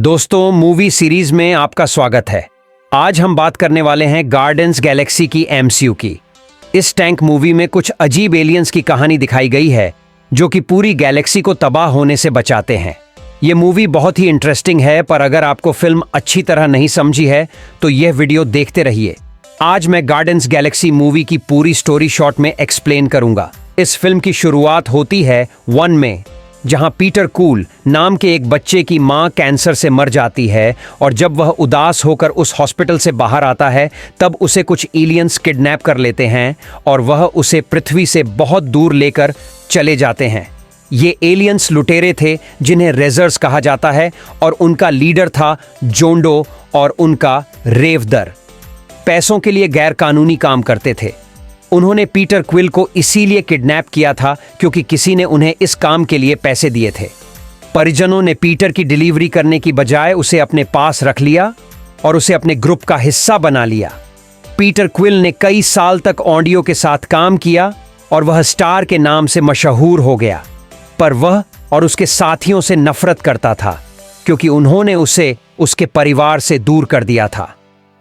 दोस्तों, movie series में आपका स्वागत है। आज हम बात करने वाले हैं गार्डियंस गैलेक्सी की एमसीयू की। इस टैंक मूवी में कुछ अजीब एलियंस की कहानी दिखाई गई है जो कि पूरी गैलेक्सी को तबाह होने से बचाते हैं। ये मूवी बहुत ही इंटरेस्टिंग है, पर अगर आपको फिल्म अच्छी तरह नहीं समझी है तो यह वीडियो देखते रहिए। आज मैं गार्डियंस गैलेक्सी मूवी की पूरी स्टोरी शॉर्ट में एक्सप्लेन करूंगा। इस फिल्म की शुरुआत होती है 1 में, जहां पीटर कूल नाम के एक बच्चे की मां कैंसर से मर जाती है और जब वह उदास होकर उस हॉस्पिटल से बाहर आता है तब उसे कुछ एलियंस किडनैप कर लेते हैं और वह उसे पृथ्वी से बहुत दूर लेकर चले जाते हैं। ये एलियंस लुटेरे थे जिन्हें रेजर्स कहा जाता है और उनका लीडर था जोंडो और उनका रेवदर। पैसों के लिए गैर कानूनी काम करते थे। उन्होंने पीटर क्विल को इसीलिए किडनैप किया था क्योंकि किसी ने उन्हें इस काम के लिए पैसे दिए थे। परिजनों ने पीटर की डिलीवरी करने की बजाय उसे अपने पास रख लिया और उसे अपने ग्रुप का हिस्सा बना लिया। पीटर क्विल ने कई साल तक ऑडियो के साथ काम किया और वह स्टार के नाम से मशहूर हो गया, पर वह और उसके साथियों से नफरत करता था क्योंकि उन्होंने उसे उसके परिवार से दूर कर दिया था।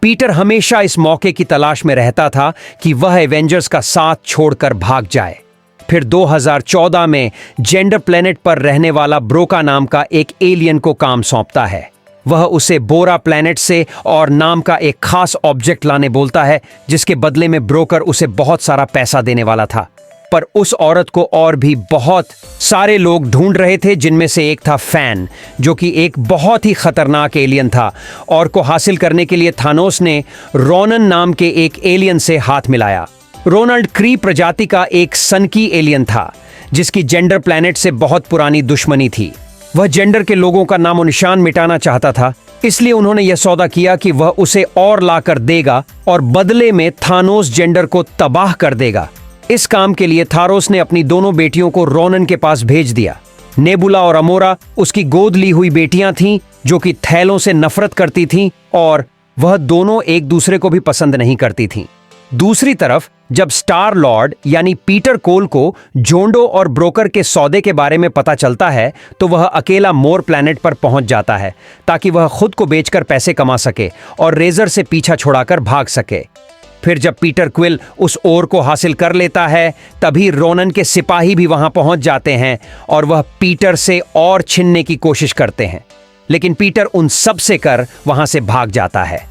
पीटर हमेशा इस मौके की तलाश में रहता था कि वह एवेंजर्स का साथ छोड़कर भाग जाए। फिर 2014 में जेंडर प्लेनेट पर रहने वाला ब्रोका नाम का एक एलियन को काम सौंपता है। वह उसे बोरा प्लेनेट से और नाम का एक खास ऑब्जेक्ट लाने बोलता है, जिसके बदले में ब्रोकर उसे बहुत सारा पैसा देने वाला था। पर उस औरत को और भी बहुत सारे लोग ढूंढ रहे थे, जिनमें से एक था फैन, जो कि एक बहुत ही खतरनाक एलियन था और को हासिल करने के लिए थानोस ने रोनन नाम के एक एलियन से हाथ मिलाया। रोनाल्ड क्री प्रजाति का एक सनकी एलियन था जिसकी जेंडर प्लेनेट से बहुत पुरानी दुश्मनी थी। वह जेंडर के लोगों का नामो निशान मिटाना चाहता था, इसलिए उन्होंने यह सौदा किया कि वह उसे और लाकर देगा और बदले में थानोस जेंडर को तबाह कर देगा। इस काम के लिए थारोस ने अपनी दोनों बेटियों को रोनन के पास भेज दिया। नेबुला और अमोरा उसकी गोद ली हुई बेटियां थीं जो कि थैलों से नफरत करती थीं और वह दोनों एक दूसरे को भी पसंद नहीं करती थीं। दूसरी तरफ जब स्टार लॉर्ड यानी पीटर कोल को जोंडो और ब्रोकर के सौदे के बारे में पता चलता है तो वह अकेला मोर प्लैनेट पर पहुंच जाता है ताकि वह खुद को बेचकर पैसे कमा सके और रेजर से पीछा छुड़ाकर भाग सके। फिर जब पीटर क्विल उस ओर को हासिल कर लेता है तभी रोनन के सिपाही भी वहां पहुंच जाते हैं और वह पीटर से और छीनने की कोशिश करते हैं, लेकिन पीटर उन सब से कर वहां से भाग जाता है।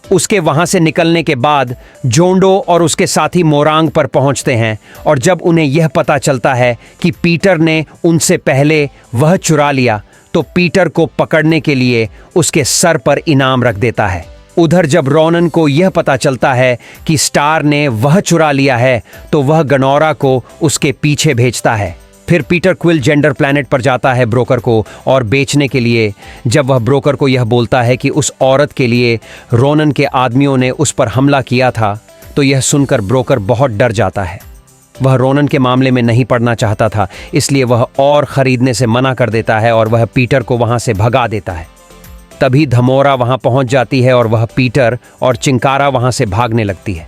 उसके वहां से निकलने के बाद जोंडो और उसके साथी मोरांग पर पहुंचते हैं और जब उन्हें यह पता चलता है कि पीटर ने उनसे पहले वह चुरा लिया तो पीटर को पकड़ने के लिए उसके सर पर इनाम रख देता है। उधर जब रोनन को यह पता चलता है कि स्टार ने वह चुरा लिया है तो वह गनोरा को उसके पीछे भेजता है। फिर पीटर क्विल जेंडर प्लैनेट पर जाता है ब्रोकर को और बेचने के लिए। जब वह ब्रोकर को यह बोलता है कि उस औरत के लिए रोनन के आदमियों ने उस पर हमला किया था तो यह सुनकर ब्रोकर बहुत डर जाता है। वह रोनन के मामले में नहीं पड़ना चाहता था, इसलिए वह और खरीदने से मना कर देता है और वह पीटर को वहां से भगा देता है। तभी धमोरा वहां पहुंच जाती है और वह पीटर और चिंकारा वहां से भागने लगती है।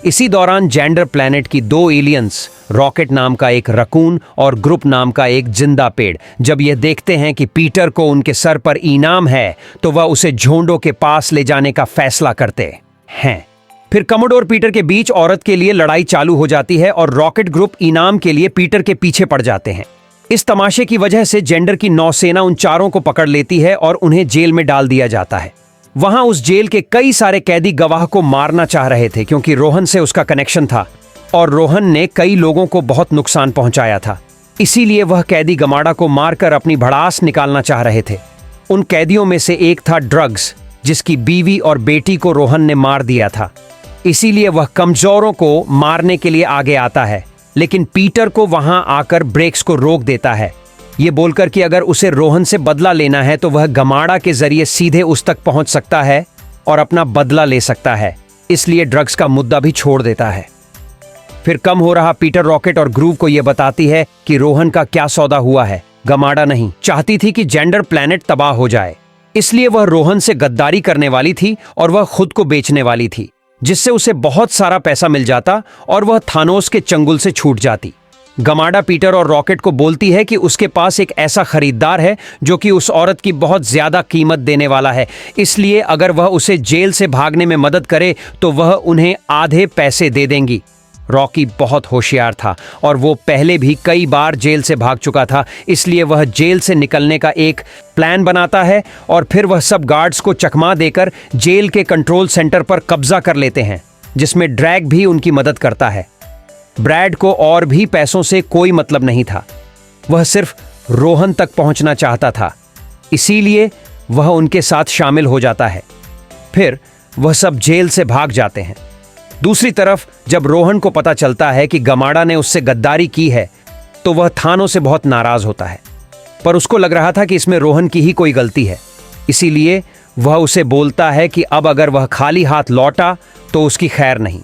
इसी दौरान जेंडर प्लैनेट की 2 एलियंस, रॉकेट नाम का एक रकून और ग्रुप नाम का एक जिंदा पेड़, जब यह देखते हैं कि पीटर को उनके सर पर इनाम है तो वह उसे जोंडो के पास ले जाने का फैसला करते हैं। फिर कमोडोर पीटर के बीच औरत के लिए लड़ाई चालू हो जाती है और रॉकेट ग्रुप इनाम के लिए पीटर के पीछे पड़ जाते हैं। इस तमाशे की वजह से जेंडर की नौसेना उन चारों को पकड़ लेती है और उन्हें जेल में डाल दिया जाता है। वहां उस जेल के कई सारे कैदी गवाह को मारना चाह रहे थे क्योंकि रोहन से उसका कनेक्शन था और रोहन ने कई लोगों को बहुत नुकसान पहुंचाया था। इसीलिए वह कैदी गमाड़ा को मारकर अपनी भड़ास निकालना चाह रहे थे। उन कैदियों में से एक था ड्रग्स, जिसकी बीवी और बेटी को रोहन ने मार दिया था। इसीलिए वह कमजोरों को मारने के लिए आगे आता है, लेकिन पीटर को वहां आकर ब्रेक्स को रोक देता है, ये बोलकर कि अगर उसे रोहन से बदला लेना है तो वह गमाड़ा के जरिए सीधे उस तक पहुंच सकता है और अपना बदला ले सकता है। इसलिए ड्रग्स का मुद्दा भी छोड़ देता है। फिर कम हो रहा पीटर रॉकेट और ग्रूव को यह बताती है कि रोहन का क्या सौदा हुआ है। गमाड़ा नहीं चाहती थी कि जेंडर प्लैनेट तबाह हो जाए, इसलिए वह रोहन से गद्दारी करने वाली थी और वह खुद को बेचने वाली थी, जिससे उसे बहुत सारा पैसा मिल जाता और वह थानोस के चंगुल से छूट जाती। गमाडा पीटर और रॉकेट को बोलती है कि उसके पास एक ऐसा खरीदार है जो कि उस औरत की बहुत ज्यादा कीमत देने वाला है, इसलिए अगर वह उसे जेल से भागने में मदद करे तो वह उन्हें आधे पैसे दे देंगी। रॉकी बहुत होशियार था और वो पहले भी कई बार जेल से भाग चुका था, इसलिए वह जेल से निकलने का एक प्लान बनाता है और फिर वह सब गार्ड्स को चकमा देकर जेल के कंट्रोल सेंटर पर कब्जा कर लेते हैं, जिसमें ड्रैग भी उनकी मदद करता है। ब्रैड को और भी पैसों से कोई मतलब नहीं था, वह सिर्फ रोहन तक पहुंचना चाहता था, इसीलिए वह उनके साथ शामिल हो जाता है। फिर वह सब जेल से भाग जाते हैं। दूसरी तरफ जब रोहन को पता चलता है कि गमाडा ने उससे गद्दारी की है तो वह थानो से बहुत नाराज होता है, पर उसको लग रहा था कि इसमें रोहन की ही कोई गलती है, इसीलिए वह उसे बोलता है कि अब अगर वह खाली हाथ लौटा तो उसकी खैर नहीं।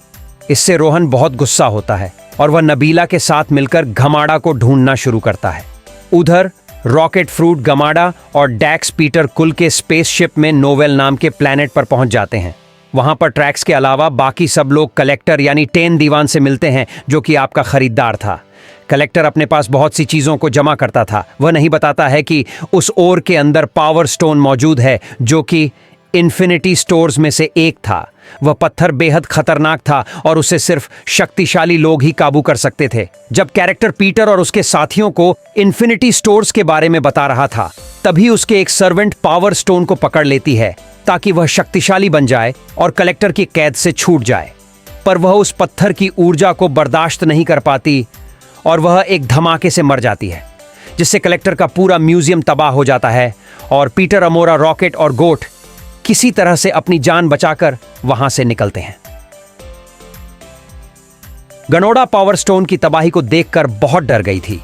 इससे रोहन बहुत गुस्सा होता है और वह नबीला के साथ मिलकर गमाडा को ढूंढना शुरू करता है। उधर रॉकेट, फ्रूट, गमाडा और डैक्स पीटर कुल के स्पेसशिप में नोवेल नाम के प्लैनेट पर पहुंच जाते हैं। वहां पर ट्रैक्स के अलावा बाकी सब लोग कलेक्टर यानी टेन दीवान से मिलते हैं, जो कि आपका खरीदार था। कलेक्टर अपने पास बहुत सी चीजों को जमा करता था। वह नहीं बताता है कि उस ओर के अंदर पावर स्टोन मौजूद है, जो कि इन्फिनिटी स्टोर्स में से एक था। वह पत्थर बेहद खतरनाक था और उसे सिर्फ शक्तिशाली लोग ही काबू कर सकते थे। जब कैरेक्टर पीटर और उसके साथियों को इन्फिनिटी स्टोर्स के बारे में बता रहा था, तभी उसके एक सर्वेंट पावर स्टोन को पकड़ लेती है ताकि वह शक्तिशाली बन जाए और कलेक्टर की कैद से छूट जाए। पर वह उस पत्थर की ऊर्जा को बर्दाश्त नहीं कर पाती और वह एक धमाके से मर जाती है, जिससे कलेक्टर का पूरा म्यूजियम तबाह हो जाता है और पीटर, अमोरा, रॉकेट और गोट किसी तरह से अपनी जान बचाकर वहां से निकलते हैं। गनोडा पावर स्टोन की तबाही को देखकर बहुत डर गई थी।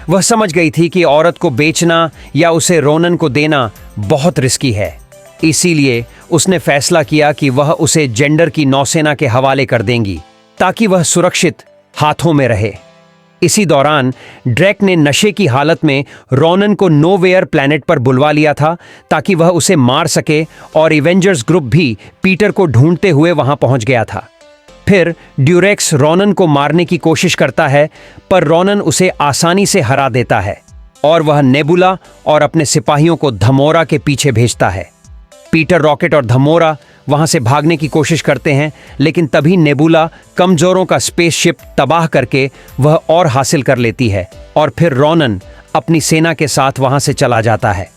वह समझ गई थी कि औरत को बेचना या उसे रोनन को देना बहुत रिस्की है, इसीलिए उसने फैसला किया कि वह उसे जेंडर की नौसेना के हवाले कर देंगी ताकि वह सुरक्षित हाथों में रहे। इसी दौरान ड्रेक ने नशे की हालत में रोनन को नोवेयर प्लैनेट पर बुलवा लिया था ताकि वह उसे मार सके, और इवेंजर्स ग्रुप भी पीटर को ढूंढते हुए वहां पहुंच गया था। फिर ड्यूरेक्स रोनन को मारने की कोशिश करता है, पर रोनन उसे आसानी से हरा देता है और वह नेबुला और अपने सिपाहियों को धमोरा के पीछे भेजता है। पीटर, रॉकेट और धमोरा वहां से भागने की कोशिश करते हैं, लेकिन तभी नेबुला कमजोरों का स्पेसशिप तबाह करके वह और हासिल कर लेती है और फिर रोनन अपनी सेना के साथ वहां से चला जाता है।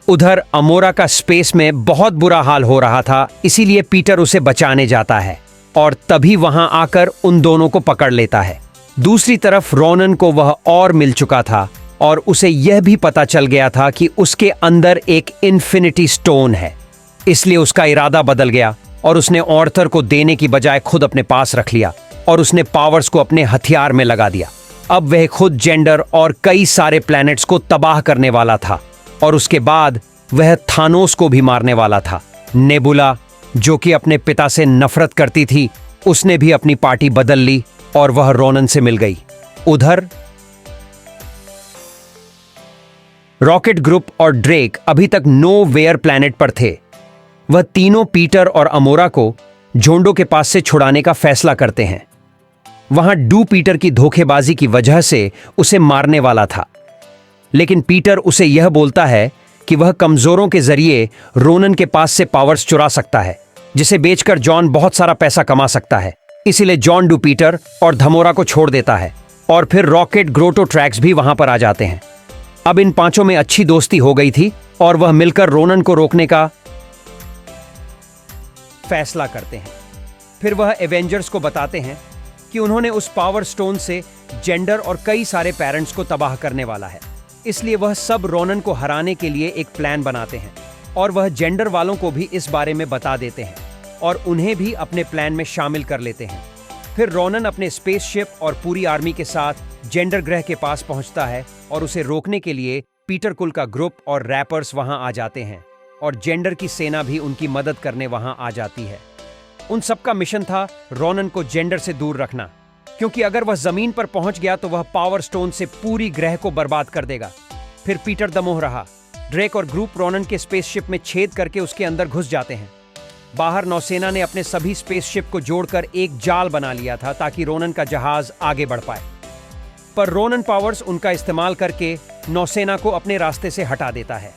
उधर अमोरा का स्पेस में बहुत बुरा हाल हो रहा था, इसीलिए पीटर उसे बचाने जाता है और तभी वहां आकर उन दोनों को पकड़ लेता है। दूसरी तरफ रोनन को वह और मिल चुका था और उसे यह भी पता चल गया था कि उसके अंदर एक इन्फिनिटी स्टोन है, इसलिए उसका इरादा बदल गया और उसने ऑर्थर को देने की बजाय खुद अपने पास रख लिया और उसने पावर्स को अपने हथियार में लगा दिया। अब वह खुद जेंडर और कई सारे प्लैनेट्स को तबाह करने वाला था और उसके बाद वह थानोस को भी मारने वाला था। नेबुला, जो कि अपने पिता से नफरत करती थी, उसने भी अपनी पार्टी बदल ली और वह रोनन से मिल गई। उधर रॉकेट ग्रुप और ड्रेक अभी तक नोवेयर प्लैनेट पर थे। वह तीनों पीटर और अमोरा को जोंडो के पास से छुड़ाने का फैसला करते हैं। वहां डू पीटर की धोखेबाजी की वजह से उसे मारने वाला था, लेकिन पीटर उसे यह बोलता है कि वह कमजोरों के जरिए रोनन के पास से पावर्स चुरा सकता है, जिसे बेचकर जॉन बहुत सारा पैसा कमा सकता है। इसीलिए जॉन डू पीटर और धमोरा को छोड़ देता है और फिर रॉकेट, ग्रोटो, ट्रैक्स भी वहां पर आ जाते हैं। अब इन पांचों में अच्छी दोस्ती हो गई थी और वह मिलकर रोनन को रोकने का फैसला करते हैं। फिर वह एवेंजर्स को बताते हैं कि उन्होंने उस पावर स्टोन से जेंडर और कई सारे पेरेंट्स को तबाह करने वाला है, इसलिए वह सब रोनन को हराने के लिए एक प्लान बनाते हैं और वह जेंडर वालों को भी इस बारे में बता देते हैं और उन्हें भी अपने प्लान में शामिल कर लेते हैं। फिर रोनन अपने स्पेसशिप और पूरी आर्मी के साथ जेंडर ग्रह के पास पहुंचता है और उसे रोकने के लिए पीटर कुल का ग्रुप और रैपर्स वहां आ जाते हैं और जेंडर की सेना भी उनकी मदद करने वहां आ जाती है। उन सबका मिशन था रोनन को जेंडर से दूर रखना, क्योंकि अगर वह जमीन पर पहुंच गया तो वह पावर स्टोन से पूरी ग्रह को बर्बाद कर देगा। फिर पीटर दमोह रहा। ड्रेक और ग्रुप रोनन के स्पेसशिप में छेद करके उसके अंदर घुस जाते हैं। बाहर नौसेना ने अपने सभी स्पेसशिप को जोड़कर एक जाल बना लिया था ताकि रोनन का जहाज आगे बढ़ पाए। पर रोनन पावर्स उनका इस्तेमाल करके नौसेना को अपने रास्ते से हटा देता है।